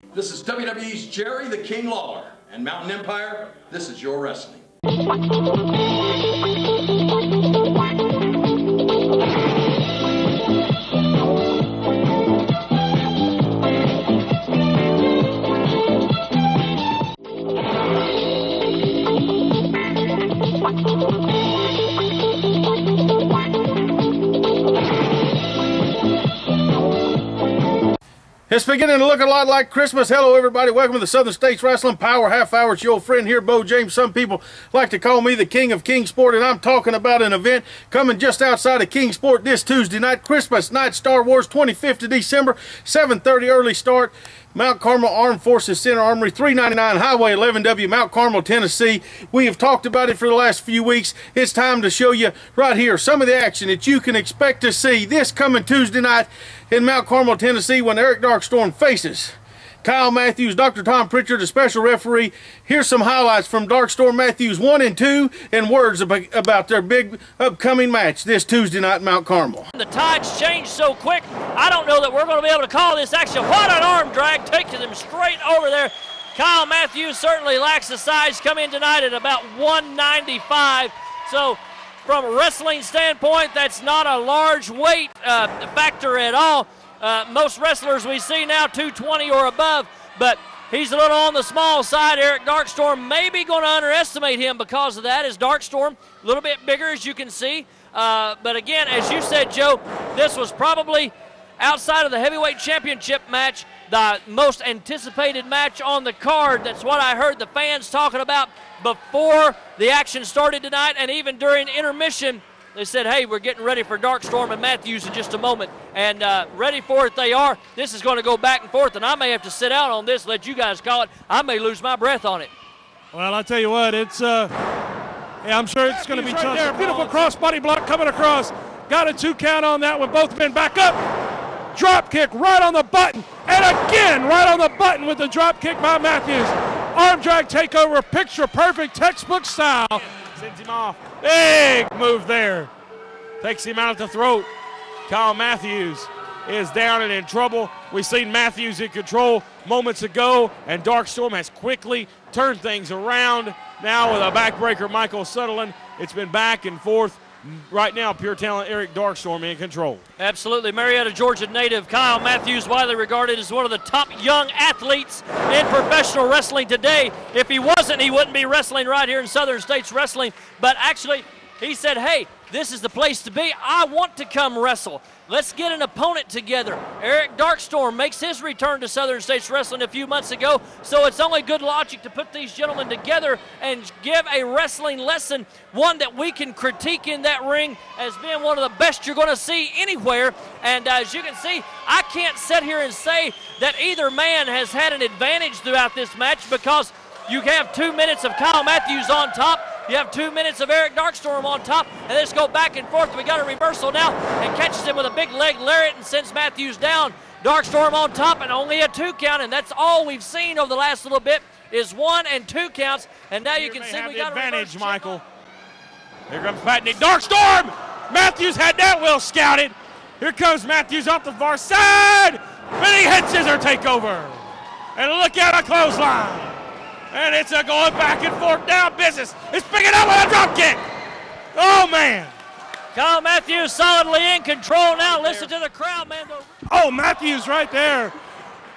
This is WWE's Jerry the King Lawler, and Mountain Empire, this is your wrestling. It's beginning to look a lot like Christmas. Hello, everybody. Welcome to the Southern States Wrestling Power Half Hour. It's your old friend here, Beau James. Some people like to call me the King of Kingsport, and I'm talking about an event coming just outside of Kingsport this Tuesday night, Christmas night, Star Wars, 25th of December, 7:30 early start. Mount Carmel Armed Forces Center Armory, 399 Highway 11W, Mount Carmel, Tennessee. We have talked about it for the last few weeks. It's time to show you right here some of the action that you can expect to see this coming Tuesday night in Mount Carmel, Tennessee, when Eric Darkstorm faces Kyle Matthews, Dr. Tom Prichard, a special referee. Here's some highlights from Darkstorm Matthews 1 and 2 and words about their big upcoming match this Tuesday night in Mount Carmel. The tides change so quick, I don't know that we're going to be able to call this action. What an arm drag, taking them straight over there. Kyle Matthews certainly lacks the size, come in tonight at about 195. So from a wrestling standpoint, that's not a large weight factor at all. Most wrestlers we see now 220 or above, but he's a little on the small side. Eric Darkstorm may be going to underestimate him because of that, as Darkstorm a little bit bigger, as you can see. But again, as you said, Joe, this was probably, outside of the heavyweight championship match, the most anticipated match on the card. That's what I heard the fans talking about before the action started tonight, and even during intermission. They said, hey, we're getting ready for Darkstorm and Matthews in just a moment. And ready for it they are. This is going to go back and forth, and I may have to sit out on this, let you guys call it. I may lose my breath on it. Well, I tell you what, it's, yeah, I'm sure it's going to be tough. Right there, beautiful crossbody block coming across. Got a 2 count on that one. Both men back up. Drop kick right on the button. And again, right on the button with the drop kick by Matthews. Arm drag takeover, picture perfect, textbook style. Sends him off. Big move there. Takes him out at the throat. Kyle Matthews is down and in trouble. We've seen Matthews in control moments ago, and Darkstorm has quickly turned things around. Now with a backbreaker, Michael Sutherland. It's been back and forth. Right now, pure talent Eric Darkstorm in control. Absolutely. Marietta, Georgia native Kyle Matthews, widely regarded as one of the top young athletes in professional wrestling today. If he wasn't, he wouldn't be wrestling right here in Southern States Wrestling. But actually, he said, hey, this is the place to be. I want to come wrestle. Let's get an opponent together. Eric Darkstorm makes his return to Southern States Wrestling a few months ago, so it's only good logic to put these gentlemen together and give a wrestling lesson, one that we can critique in that ring as being one of the best you're going to see anywhere. And as you can see, I can't sit here and say that either man has had an advantage throughout this match, because you have 2 minutes of Kyle Matthews on top. You have 2 minutes of Eric Darkstorm on top, and let's go back and forth. We got a reversal now, and catches him with a big leg lariat and sends Matthews down. Darkstorm on top, and only a 2 count, and that's all we've seen over the last little bit is 1 and 2 counts. And now you can see we got a advantage, Michael. Here comes Nick Darkstorm. Matthews had that well scouted. Here comes Matthews off the far side. Mini head scissor takeover, and look out, a clothesline. And it's a going back and forth down business. It's picking up with a drop kick. Oh, man. Kyle Matthews solidly in control now. Listen to the crowd, man. Oh, Matthews right there.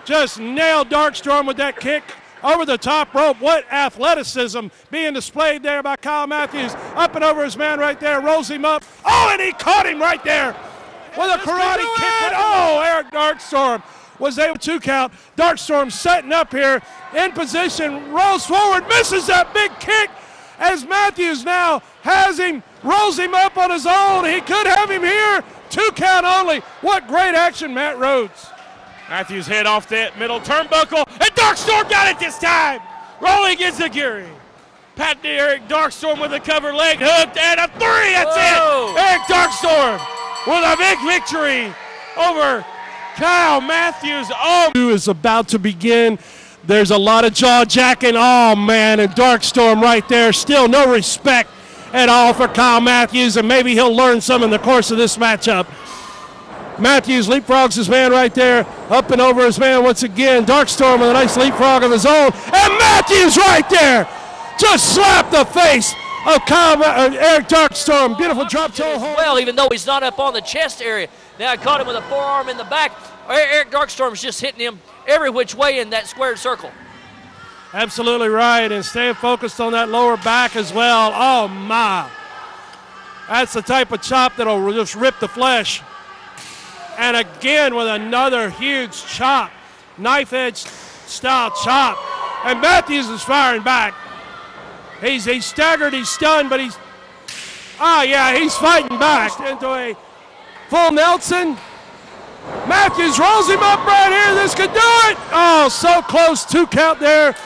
Just nailed Darkstorm with that kick over the top rope. What athleticism being displayed there by Kyle Matthews. Up and over his man right there. Rolls him up. Oh, and he caught him right there with a karate kick. Oh, Eric Darkstorm was able to 2 count. Darkstorm setting up here in position, rolls forward, misses that big kick as Matthews now has him, rolls him up on his own. He could have him here. 2 count only. What great action, Matt Rhodes. Matthews head off that middle turnbuckle, and Darkstorm got it this time. Rolling Izagiri. Pat Eric Darkstorm with a cover leg hooked, and a 3, that's Whoa. it. Eric Darkstorm with a big victory over Kyle Matthews. Oh, is about to begin. There's a lot of jaw jacking. Oh man, and Darkstorm right there. Still no respect at all for Kyle Matthews, and maybe he'll learn some in the course of this matchup. Matthews leapfrogs his man right there, up and over his man once again. Darkstorm with a nice leapfrog of his own, and Matthews right there just slapped the face of Eric Darkstorm. Beautiful drop toe home. Well, even though he's not up on the chest area. Now I caught him with a forearm in the back. Eric Darkstorm's just hitting him every which way in that squared circle. Absolutely right, and staying focused on that lower back as well. Oh, my. That's the type of chop that'll just rip the flesh. And again with another huge chop, knife edge style chop. And Matthews is firing back. He's staggered, he's stunned, but he's fighting back into a full Nelson. Matthews rolls him up right here. This could do it. Oh, so close. 2 count there.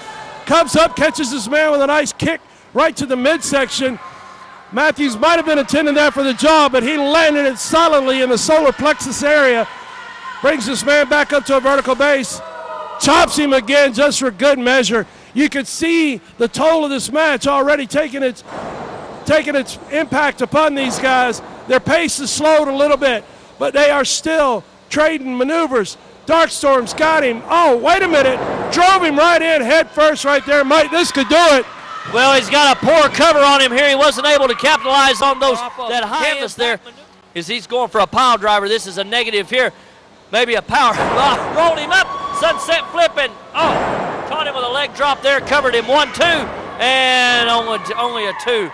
Comes up, catches this man with a nice kick right to the midsection. Matthews might have been intending that for the jaw, but he landed it solidly in the solar plexus area. Brings this man back up to a vertical base. Chops him again just for good measure. You could see the toll of this match already taking its impact upon these guys. Their pace has slowed a little bit, but they are still trading maneuvers. Darkstorm's got him. Oh, wait a minute. Drove him right in head first right there. Mike, this could do it. Well, he's got a poor cover on him here. He wasn't able to capitalize on that high canvas there. As he's going for a pile driver. This is a negative here. Maybe a power. Rolled him up. Sunset flipping. Oh, caught him with a leg drop there. Covered him 1-2. And only a 2.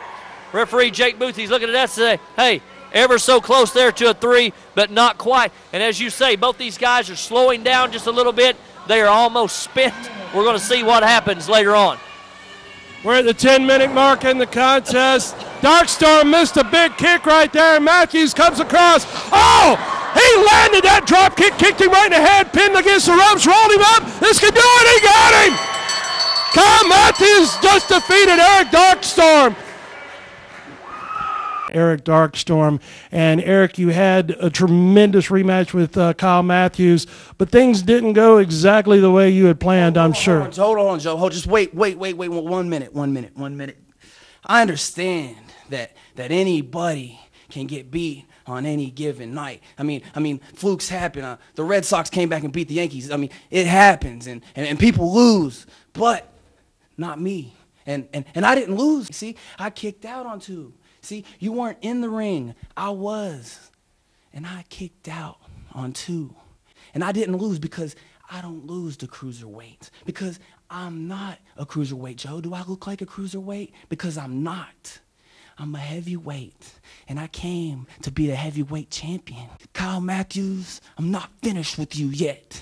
Referee Jake Booth, he's looking at that and say, hey, ever so close there to a 3, but not quite. And as you say, both these guys are slowing down just a little bit. They are almost spent. We're going to see what happens later on. We're at the 10-minute mark in the contest. Darkstorm missed a big kick right there. Matthews comes across. Oh! He landed that drop kick, kicked him right in the head, pinned against the ropes, rolled him up. This could do it. He got him! Kyle Matthews just defeated Eric Darkstorm. Eric Darkstorm. And Eric, you had a tremendous rematch with Kyle Matthews, but things didn't go exactly the way you had planned, I'm sure. Hold on, Joe. Just wait. 1 minute. I understand that anybody can get beat on any given night. I mean, flukes happen. The Red Sox came back and beat the Yankees. I mean, it happens, and people lose, but not me. And I didn't lose. See, I kicked out on 2. See, you weren't in the ring. I was. And I kicked out on 2. And I didn't lose because I don't lose to cruiserweights. Because I'm not a cruiserweight, Joe. Do I look like a cruiserweight? Because I'm not. I'm a heavyweight. And I came to be a heavyweight champion. Kyle Matthews, I'm not finished with you yet.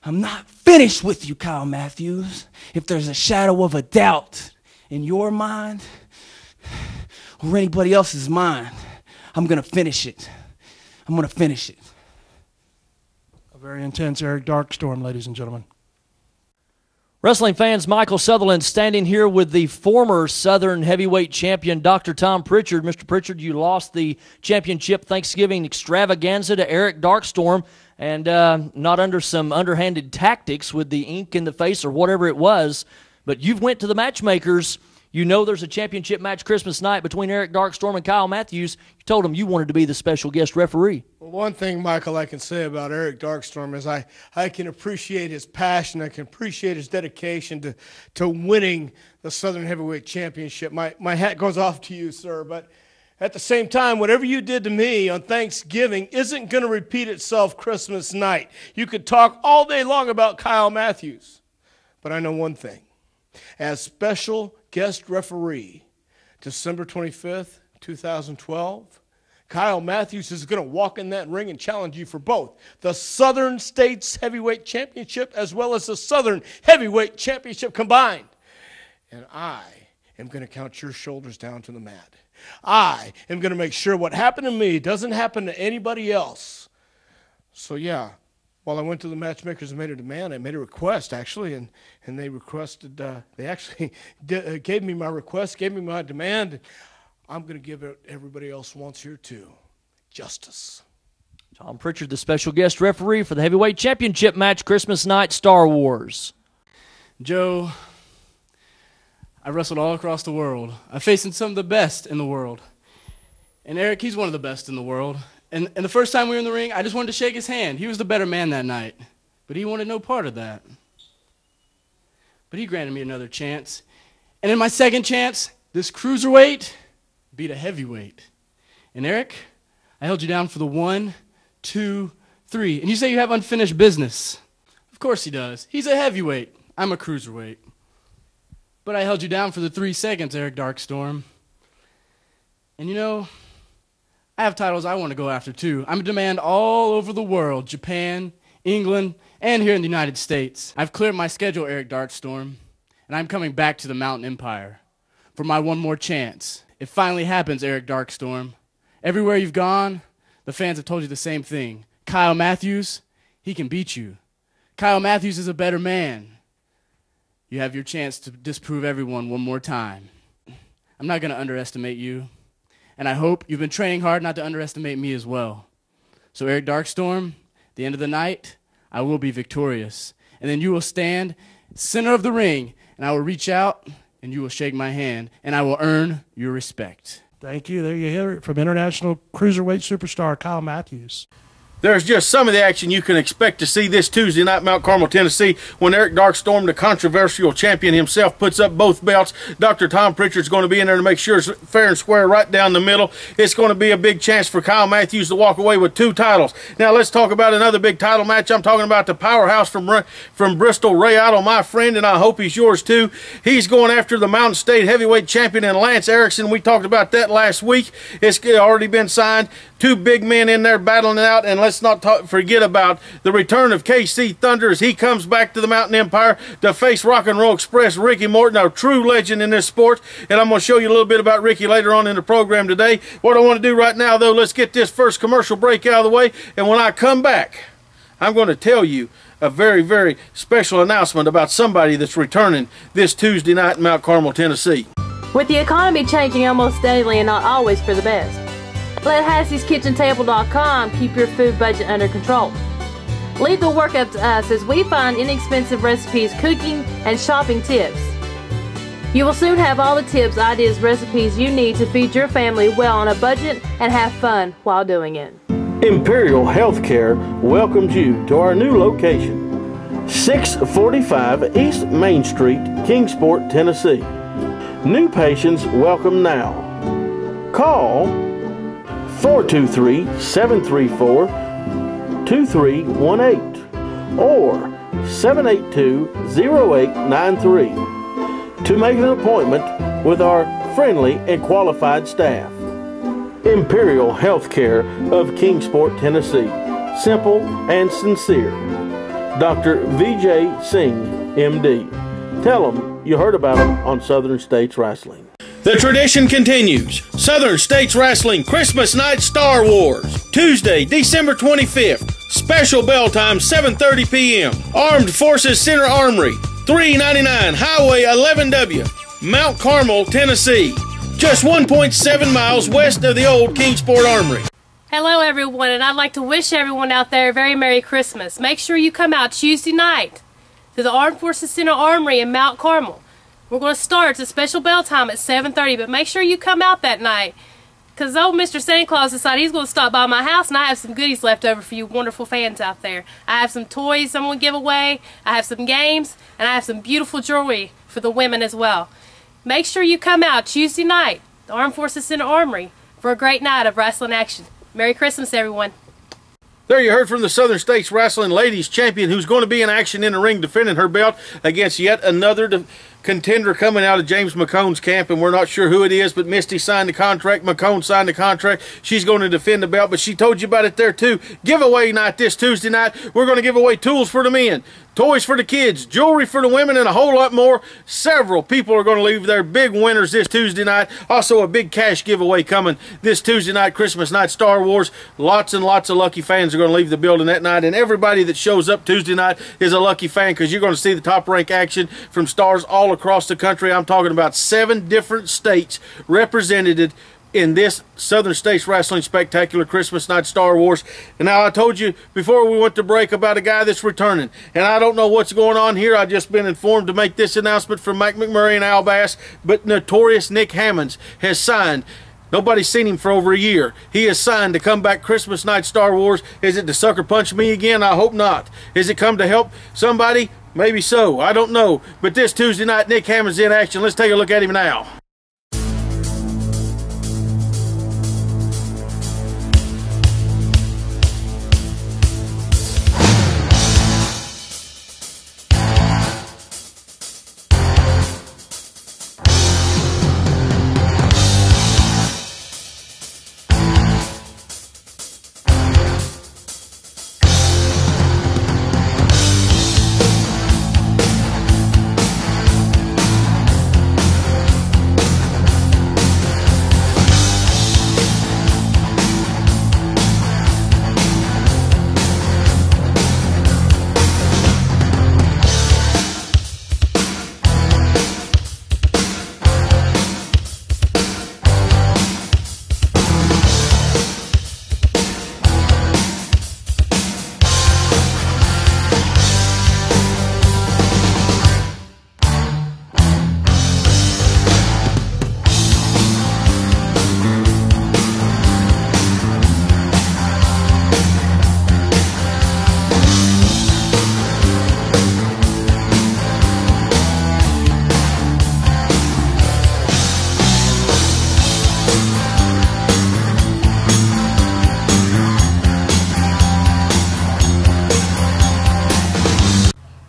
I'm not finished with you, Kyle Matthews. If there's a shadow of a doubt in your mind or anybody else's mind, I'm going to finish it. I'm going to finish it. A very intense Eric Darkstorm, ladies and gentlemen. Wrestling fans, Michael Sutherland standing here with the former Southern heavyweight champion, Dr. Tom Prichard. Mr. Prichard, you lost the championship Thanksgiving extravaganza to Eric Darkstorm, and not under some underhanded tactics with the ink in the face or whatever it was, but you've went to the matchmakers. You know there's a championship match Christmas night between Eric Darkstorm and Kyle Matthews. You told him you wanted to be the special guest referee. Well, one thing, Michael, I can say about Eric Darkstorm is I can appreciate his passion. I can appreciate his dedication to winning the Southern Heavyweight Championship. My hat goes off to you, sir. But at the same time, whatever you did to me on Thanksgiving isn't going to repeat itself Christmas night. You could talk all day long about Kyle Matthews. But I know one thing. As special guest referee, December 25th, 2012, Kyle Matthews is going to walk in that ring and challenge you for both the Southern States Heavyweight Championship as well as the Southern Heavyweight Championship combined. And I am going to count your shoulders down to the mat. I am going to make sure what happened to me doesn't happen to anybody else. So, yeah. While I went to the matchmakers and made a demand, I made a request, actually, and they requested, they actually gave me my request, gave me my demand. And I'm going to give it everybody else wants here, too. Justice. Tom Prichard, the special guest referee for the heavyweight championship match, Christmas night, Star Wars. Joe, I wrestled all across the world. I faced some of the best in the world. And Eric, he's one of the best in the world. And the first time we were in the ring, I just wanted to shake his hand. He was the better man that night. But he wanted no part of that. But he granted me another chance. And in my second chance, this cruiserweight beat a heavyweight. And Eric, I held you down for the 1, 2, 3. And you say you have unfinished business. Of course he does. He's a heavyweight. I'm a cruiserweight. But I held you down for the 3 seconds, Eric Darkstorm. And you know, I have titles I want to go after too. I'm in demand all over the world, Japan, England, and here in the United States. I've cleared my schedule, Eric Darkstorm, and I'm coming back to the Mountain Empire for my one more chance. It finally happens, Eric Darkstorm. Everywhere you've gone, the fans have told you the same thing. Kyle Matthews, he can beat you. Kyle Matthews is a better man. You have your chance to disprove everyone one more time. I'm not going to underestimate you. And I hope you've been training hard not to underestimate me as well. So Eric Darkstorm, at the end of the night, I will be victorious. And then you will stand center of the ring, and I will reach out, and you will shake my hand, and I will earn your respect. Thank you. There you hear it from international cruiserweight superstar Kyle Matthews. There's just some of the action you can expect to see this Tuesday night, Mount Carmel, Tennessee, when Eric Darkstorm, the controversial champion himself, puts up both belts. Dr. Tom Prichard's going to be in there to make sure it's fair and square right down the middle. It's going to be a big chance for Kyle Matthews to walk away with 2 titles. Now, let's talk about another big title match. I'm talking about the powerhouse from Bristol, Ray Idle, my friend, and I hope he's yours too. He's going after the Mountain State heavyweight champion in Lance Erickson. We talked about that last week. It's already been signed. 2 big men in there battling it out, and let's not forget about the return of KC Thunder as he comes back to the Mountain Empire to face Rock and Roll Express Ricky Morton, a true legend in this sport. And I'm going to show you a little bit about Ricky later on in the program today. What I want to do right now, though, let's get this first commercial break out of the way, and when I come back, I'm going to tell you a very, very special announcement about somebody that's returning this Tuesday night in Mount Carmel, Tennessee. With the economy changing almost daily and not always for the best, let Hassie'sKitchenTable.com keep your food budget under control. Leave the work up to us as we find inexpensive recipes, cooking, and shopping tips. You will soon have all the tips, ideas, recipes you need to feed your family well on a budget and have fun while doing it. Imperial Healthcare welcomes you to our new location, 645 East Main Street, Kingsport, Tennessee. New patients welcome now. Call 423-734-2318 or 782-0893 to make an appointment with our friendly and qualified staff. Imperial Healthcare of Kingsport, Tennessee. Simple and sincere. Dr. V.J. Singh, M.D. Tell them you heard about them on Southern States Wrestling. The tradition continues. Southern States Wrestling Christmas Night Star Wars. Tuesday, December 25th. Special bell time, 7:30 p.m. Armed Forces Center Armory, 399 Highway 11W, Mount Carmel, Tennessee. Just 1.7 miles west of the old Kingsport Armory. Hello everyone, and I'd like to wish everyone out there a very Merry Christmas. Make sure you come out Tuesday night to the Armed Forces Center Armory in Mount Carmel. We're going to start. It's a special bell time at 7:30, but make sure you come out that night, because old Mr. Santa Claus decided he's going to stop by my house, and I have some goodies left over for you wonderful fans out there. I have some toys I'm going to give away, I have some games, and I have some beautiful jewelry for the women as well. Make sure you come out Tuesday night, the Armed Forces Center Armory, for a great night of wrestling action. Merry Christmas, everyone. There you heard from the Southern States Wrestling Ladies Champion, who's going to be in action in the ring defending her belt against yet another contender coming out of James McHone's camp, and we're not sure who it is, but Misty signed the contract, McHone signed the contract. She's going to defend the belt, but she told you about it there too. Giveaway night this Tuesday night. We're going to give away tools for the men, toys for the kids, jewelry for the women, and a whole lot more. Several people are going to leave their big winners this Tuesday night. Also a big cash giveaway coming this Tuesday night, Christmas night, Star Wars. Lots and lots of lucky fans are going to leave the building that night, and everybody that shows up Tuesday night is a lucky fan, because you're going to see the top rank action from stars all across the country. I'm talking about 7 different states represented in this Southern States Wrestling Spectacular Christmas Night Star Wars. And now I told you before we went to break about a guy that's returning, and I don't know what's going on here. I've just been informed to make this announcement from Mike McMurray and Al Bass, but notorious Nick Hammonds has signed Nobody's seen him for over a year. He is signed to come back Christmas night Star Wars. Is it to sucker punch me again? I hope not. Is it come to help somebody? Maybe so. I don't know. But this Tuesday night, Nick Hammonds in action. Let's take a look at him now.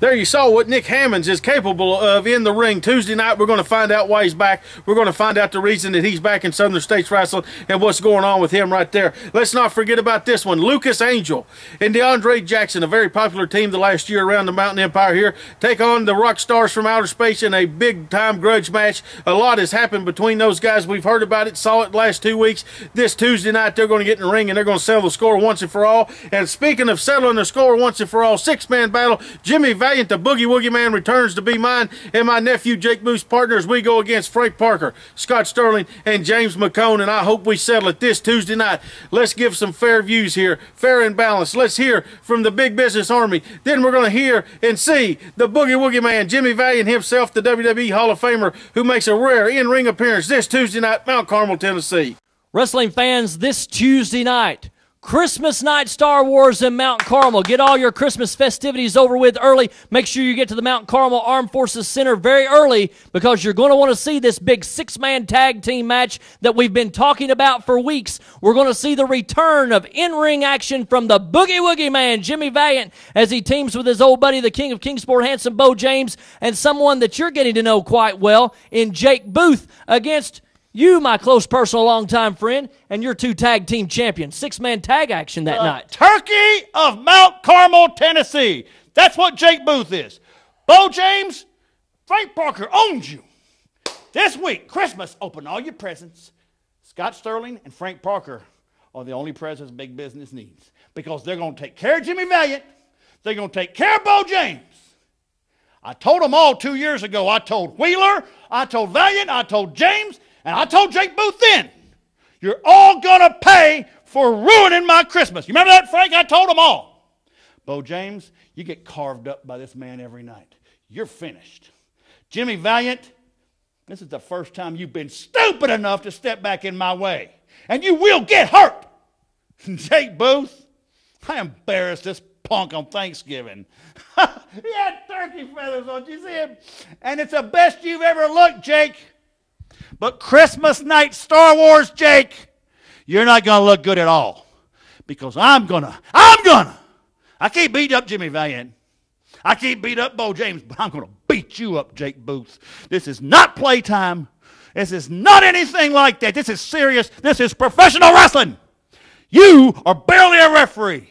There you saw what Nick Hammonds is capable of in the ring. Tuesday night, we're going to find out why he's back. We're going to find out the reason that he's back in Southern States Wrestling and what's going on with him right there. Let's not forget about this one. Lucas Angel and DeAndre Jackson, a very popular team the last year around the Mountain Empire here, take on the Rock Stars from Outer Space in a big-time grudge match. A lot has happened between those guys. We've heard about it, saw it last 2 weeks. This Tuesday night, they're going to get in the ring and they're going to settle the score once and for all. And speaking of settling the score once and for all, six-man battle, Jimmy Valiant, the Boogie Woogie Man, returns to be mine and my nephew Jake Booth's partner as we go against Frank Parker, Scott Sterling, and James McHone, and I hope we settle it this Tuesday night. Let's give some fair views here, fair and balanced. Let's hear from the Big Business Army. Then we're going to hear and see the Boogie Woogie Man, Jimmy Valiant himself, the WWE Hall of Famer, who makes a rare in-ring appearance this Tuesday night, Mount Carmel, Tennessee. Wrestling fans, this Tuesday night, Christmas night Star Wars in Mount Carmel. Get all your Christmas festivities over with early. Make sure you get to the Mount Carmel Armed Forces Center very early because you're going to want to see this big six-man tag team match that we've been talking about for weeks. We're going to see the return of in-ring action from the Boogie Woogie Man, Jimmy Valiant, as he teams with his old buddy, the King of Kingsport, handsome Beau James, and someone that you're getting to know quite well in Jake Booth against you, my close personal longtime friend, and your two tag team champions. Six-man tag action that night. Turkey of Mount Carmel, Tennessee. That's what Jake Booth is. Beau James, Frank Parker owns you. This week, Christmas, open all your presents. Scott Sterling and Frank Parker are the only presents Big Business needs because they're going to take care of Jimmy Valiant. They're going to take care of Beau James. I told them all 2 years ago. I told Wheeler, I told Valiant, I told James, and I told Jake Booth then, you're all going to pay for ruining my Christmas. You remember that, Frank? I told them all. Beau James, you get carved up by this man every night. You're finished. Jimmy Valiant, this is the first time you've been stupid enough to step back in my way. And you will get hurt. Jake Booth, I embarrassed this punk on Thanksgiving. He had turkey feathers on. Did you see him? And it's the best you've ever looked, Jake. But Christmas night Star Wars, Jake, you're not going to look good at all. Because I'm gonna. I can't beat up Jimmy Valiant. I can't beat up Beau James, but I'm going to beat you up, Jake Booth. This is not playtime. This is not anything like that. This is serious. This is professional wrestling. You are barely a referee.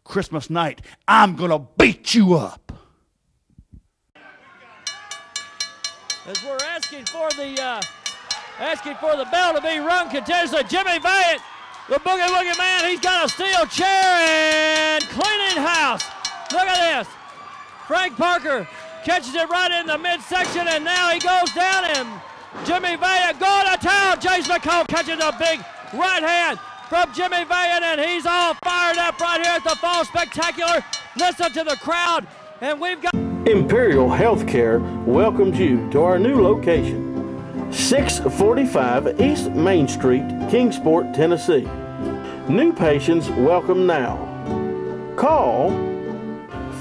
Christmas night, I'm going to beat you up. As we're asking for the bell to be rung continuously, Jimmy Valiant, the Boogie Woogie Man, he's got a steel chair and cleaning house. Look at this. Frank Parker catches it right in the midsection, and now he goes down, and Jimmy Valiant going to town. James McHone catches a big right hand from Jimmy Valiant, and he's all fired up right here at the Fall Spectacular. Listen to the crowd, and we've got Imperial Healthcare welcomes you to our new location. 645 East Main Street, Kingsport, Tennessee. New patients welcome now. Call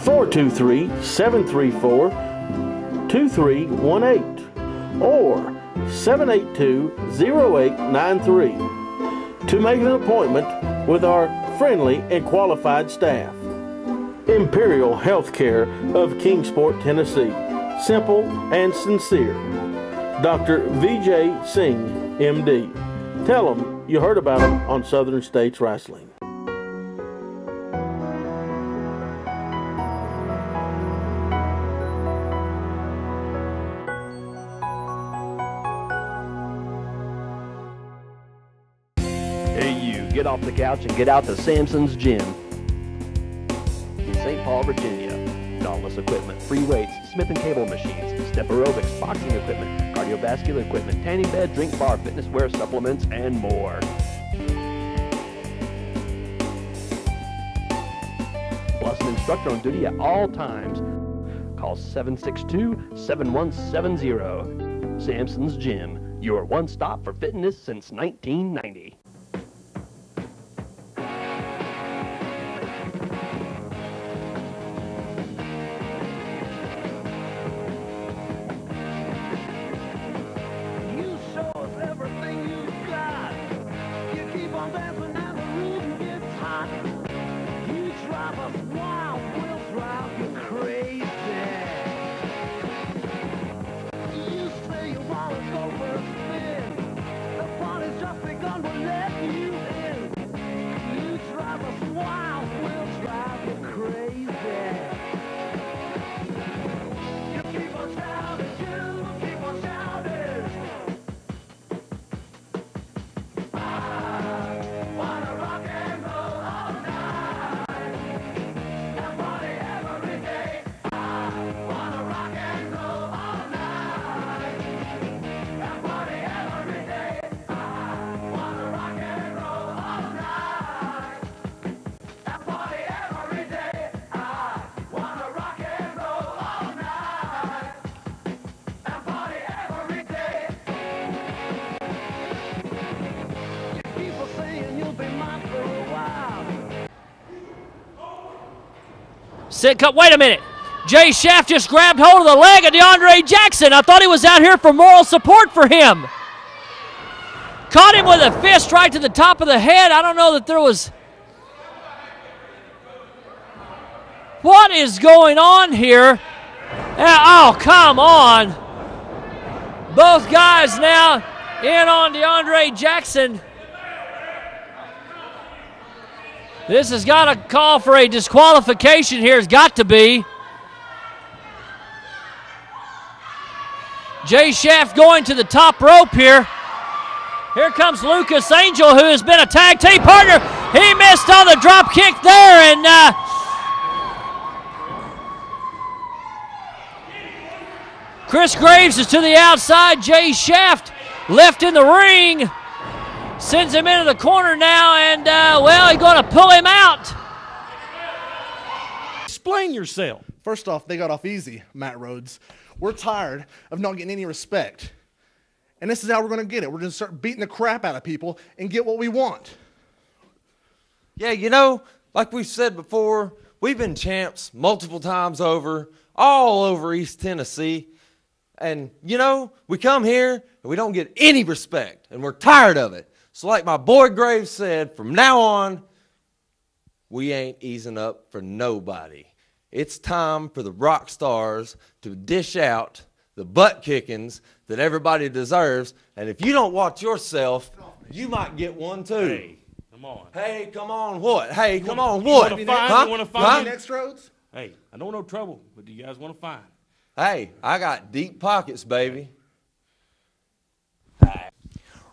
423-734-2318 or 782-0893 to make an appointment with our friendly and qualified staff. Imperial Healthcare of Kingsport, Tennessee. Simple and sincere. Dr. V.J. Singh, M.D. Tell them you heard about him on Southern States Wrestling. Hey you, get off the couch and get out to Samson's Gym in St. Paul, Virginia. Dauntless equipment, free weights, Smith & Cable machines, step aerobics, boxing equipment, cardiovascular equipment, tanning bed, drink bar, fitness wear, supplements, and more. Plus an instructor on duty at all times. Call 762-7170. Samson's Gym, your one stop for fitness since 1990. Wait a minute. Jay Shaft just grabbed hold of the leg of DeAndre Jackson. I thought he was out here for moral support for him. Caught him with a fist right to the top of the head. I don't know that there was... What is going on here? Oh, come on. Both guys now in on DeAndre Jackson. This has got to call for a disqualification here. It's got to be. Jay Shaft going to the top rope here. Here comes Lucas Angel, who has been a tag team partner. He missed on the drop kick there, and Chris Graves is to the outside. Jay Shaft left in the ring. Sends him into the corner now, and, well, he's going to pull him out. Explain yourself. First off, they got off easy, Matt Rhodes. We're tired of not getting any respect. And this is how we're going to get it. We're going to start beating the crap out of people and get what we want. Yeah, you know, like we've said before, we've been champs multiple times over, all over East Tennessee. And, you know, we come here and we don't get any respect, and we're tired of it. So like my boy Graves said, from now on, we ain't easing up for nobody. It's time for the rock stars to dish out the butt kickings that everybody deserves. And if you don't watch yourself, you might get one too. Hey, come on. Hey, come on what? Hey, come on what? You want to find Next, Rhodes? Hey, I don't know trouble, but do you guys want to find? Hey, I got deep pockets, baby.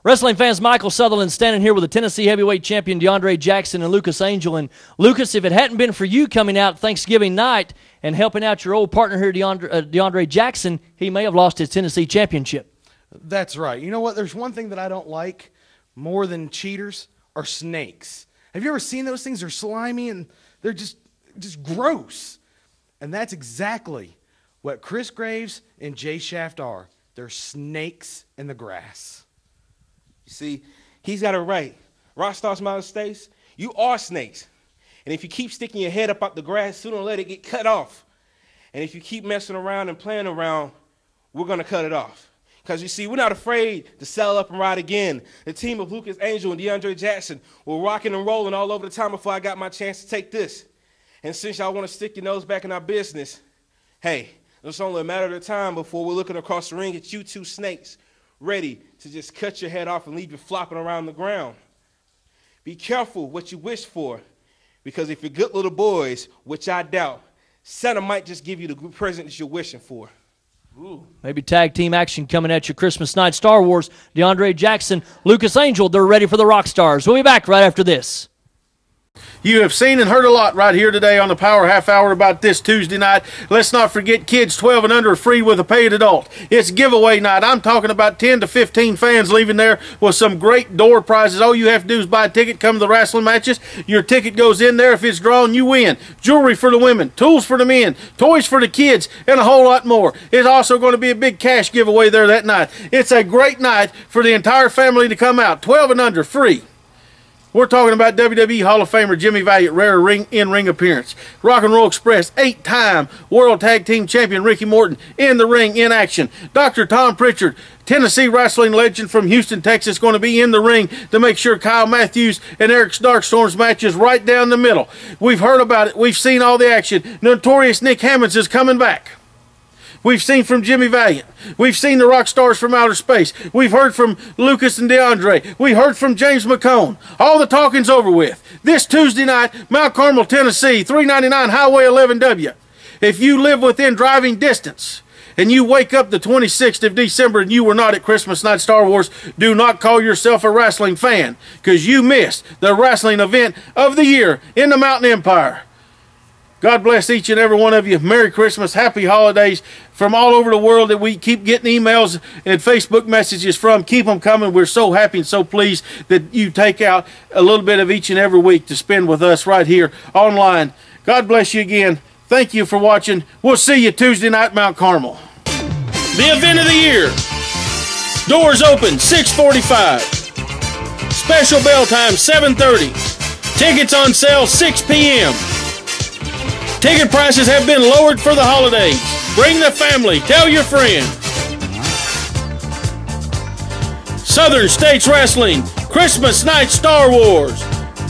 Wrestling fans, Michael Sutherland standing here with the Tennessee heavyweight champion DeAndre Jackson and Lucas Angel. And Lucas, if it hadn't been for you coming out Thanksgiving night and helping out your old partner here, DeAndre Jackson, he may have lost his Tennessee championship. That's right. You know what? There's one thing that I don't like more than cheaters are snakes. Have you ever seen those things? They're slimy and they're just gross. And that's exactly what Chris Graves and Jay Shaft are. There's snakes in the grass. You see, he's got it right. Rockstar Mountain States, you are snakes. And if you keep sticking your head up out the grass, sooner or later it get cut off. And if you keep messing around and playing around, we're going to cut it off. Because you see, we're not afraid to sell up and ride again. The team of Lucas Angel and DeAndre Jackson were rocking and rolling all over the time before I got my chance to take this. And since y'all want to stick your nose back in our business, hey, it's only a matter of time before we're looking across the ring at you two snakes, ready to just cut your head off and leave you flopping around the ground. Be careful what you wish for, because if you're good little boys, which I doubt, Santa might just give you the present that you're wishing for. Ooh. Maybe tag team action coming at you Christmas night. Star Wars, DeAndre Jackson, Lucas Angel, they're ready for the Rockstars. We'll be back right after this. You have seen and heard a lot right here today on the Power Half Hour about this Tuesday night. Let's not forget kids 12 and under are free with a paid adult. It's giveaway night. I'm talking about 10 to 15 fans leaving there with some great door prizes. All you have to do is buy a ticket, come to the wrestling matches. Your ticket goes in there. If it's drawn, you win. Jewelry for the women, tools for the men, toys for the kids, and a whole lot more. It's also going to be a big cash giveaway there that night. It's a great night for the entire family to come out. 12 and under, free. We're talking about WWE Hall of Famer Jimmy Valiant, rare in-ring appearance. Rock and Roll Express, 8-time World Tag Team Champion Ricky Morton in the ring, in action. Dr. Tom Prichard, Tennessee wrestling legend from Houston, Texas, going to be in the ring to make sure Kyle Matthews and Eric Darkstorm's match is right down the middle. We've heard about it. We've seen all the action. Notorious Nick Hammonds is coming back. We've seen from Jimmy Valiant. We've seen the rock stars from outer space. We've heard from Lucas and DeAndre. We heard from James McHone. All the talking's over with. This Tuesday night, Mount Carmel, Tennessee, 399 Highway 11W. If you live within driving distance and you wake up the 26th of December and you were not at Christmas Night Star Wars, do not call yourself a wrestling fan, because you missed the wrestling event of the year in the Mountain Empire. God bless each and every one of you. Merry Christmas, happy holidays from all over the world that we keep getting emails and Facebook messages from. Keep them coming. We're so happy and so pleased that you take out a little bit of each and every week to spend with us right here online. God bless you again. Thank you for watching. We'll see you Tuesday night, Mount Carmel. The event of the year. Doors open 6:45. Special bell time 7:30. Tickets on sale 6 p.m. Ticket prices have been lowered for the holidays. Bring the family. Tell your friends. Southern States Wrestling, Christmas Night Star Wars.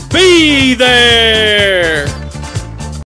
Be there.